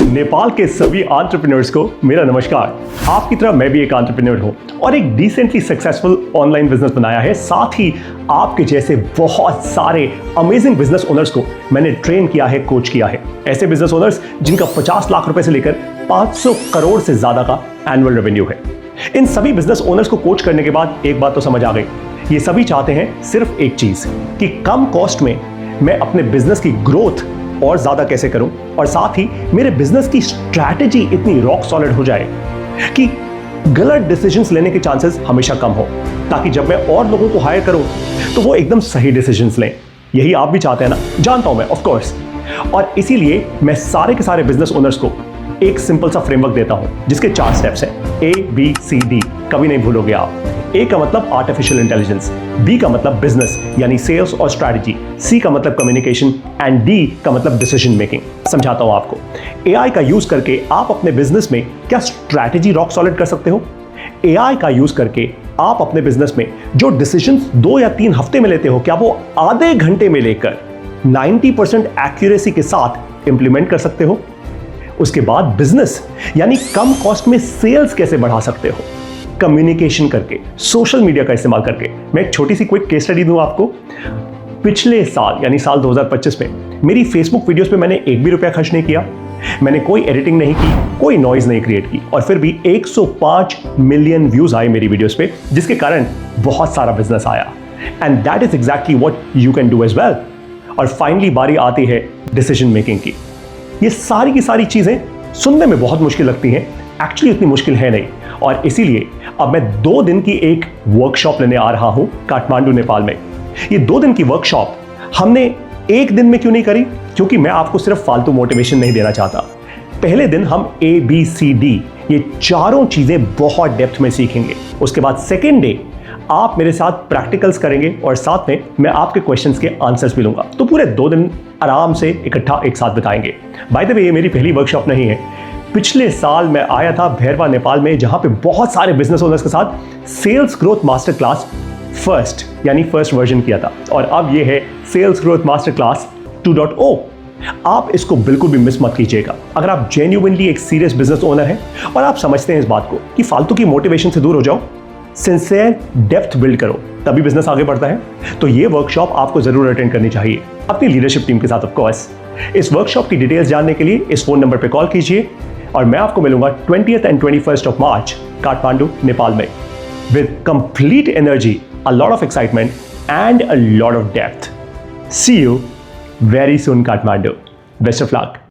नेपाल के सभी एंटरप्रेन्योर्स को मेरा नमस्कार। आपकी तरह मैं भी एक एंटरप्रेन्योर हूं और एक डिसेंटली सक्सेसफुल ऑनलाइन बिजनेस बनाया है। साथ ही आपके जैसे बहुत सारे अमेजिंग बिजनेस ओनर्स को मैंने ट्रेन किया है, कोच किया है। ऐसे बिजनेस ओनर्स जिनका 50 लाख रुपए से लेकर 500 करोड़ से ज्यादा का एनुअल रेवेन्यू है। इन सभी बिजनेस ओनर्स को कोच करने के बाद एक बात तो समझ आ गई, ये सभी चाहते हैं सिर्फ एक चीज कि कम कॉस्ट में मैं अपने बिजनेस की ग्रोथ और ज्यादा कैसे करूं और साथ ही मेरे बिजनेस की स्ट्रैटेजी इतनी रॉक सॉलिड हो जाए कि गलत डिसीजंस लेने के चांसेस हमेशा कम हो, ताकि जब मैं और लोगों को हायर करूं तो वो एकदम सही डिसीजंस लें। यही आप भी चाहते हैं ना, जानता हूं मैं, ऑफ कोर्स। और इसीलिए मैं सारे के सारे बिजनेस ओनर्स को एक सिंपल सा फ्रेमवर्क देता हूं जिसके 4 स्टेप्स हैं, ABCD, कभी नहीं भूलोगे आप। A का मतलब आर्टिफिशियल इंटेलिजेंस, B का मतलब बिजनेस यानी सेल्स और स्ट्रैटेजी, C का मतलब कम्युनिकेशन एंड D का मतलब डिसीजन मेकिंग। समझाता हूं आपको। AI का यूज करके आप अपने बिजनेस में क्या स्ट्रैटेजी रॉक सॉलिड कर सकते हो? AI का यूज करके आप अपने बिजनेस में जो डिसीजंस 2 या 3 हफ्ते में लेते हो, क्या वो आधे घंटे में लेकर 90% एक्यूरेसी के साथ इंप्लीमेंट कर सकते हो? उसके बाद बिजनेस यानी कम कॉस्ट में सेल्स कैसे बढ़ा सकते हो? कम्युनिकेशन करके, सोशल मीडिया का इस्तेमाल करके। मैं एक छोटी सी क्विक केस स्टडी दूं आपको। पिछले साल यानी साल 2025 में मेरी फेसबुक वीडियोस पे मैंने एक भी रुपया खर्च नहीं किया। मैंने कोई एडिटिंग नहीं की, कोई नॉइज नहीं क्रिएट की, और फिर भी 105 मिलियन व्यूज आए मेरी वीडियोस पे, जिसके कारण बहुत सारा बिजनेस आया। And that is exactly what you can do as well. और फाइनली बारी आती है डिसीजन मेकिंग की। ये सारी की सारी चीजें सुनने में बहुत मुश्किल लगती हैं, एक्चुअली उतनी मुश्किल है नहीं। और इसीलिए अब मैं 2 दिन की एक वर्कशॉप लेने आ रहा हूं काठमांडू, नेपाल में। ये 2 दिन की वर्कशॉप हमने एक दिन में क्यों नहीं करी? क्योंकि मैं आपको सिर्फ फालतू मोटिवेशन नहीं देना चाहता। पहले दिन हम ABCD ये चारों चीजें बहुत डेप्थ में सीखेंगे। उसके बाद सेकेंड डे आप मेरे साथ प्रैक्टिकल्स करेंगे और साथ में मैं आपके क्वेश्चंस के आंसर्स भी लूंगा। तो पूरे 2 दिन आराम से इकट्ठा एक साथ बिताएंगे। बाय द वे, ये मेरी पहली वर्कशॉप नहीं है। पिछले साल मैं आया था भैरवा, नेपाल में, जहां पे बहुत सारे बिजनेस ओनर्स के साथ sales growth master class first version किया था। और अब ये है सेल्स ग्रोथ मास्टर क्लास 2.0। आप इसको बिल्कुल भी मिस मत कीजिएगा। अगर आप जेन्युइनली एक सीरियस बिजनेस ओनर हैं और आप समझते हैं इस बात को कि फालतू की मोटिवेशन से दूर हो जाओ, सिंसियर डेप्थ बिल्ड करो, तभी बिजनेस आगे बढ़ता है, तो ये वर्कशॉप आपको जरूर अटेंड करनी चाहिए अपनी लीडरशिप टीम के साथ, ऑफ कोर्स। इस वर्कशॉप की डिटेल्स जानने के लिए इस फोन नंबर पे कॉल कीजिए और मैं आपको मिलूंगा 20th and 21st of March Kathmandu, Nepal में, with complete energy, a lot of excitement and a lot of depth. See you very soon, Kathmandu. Best of luck.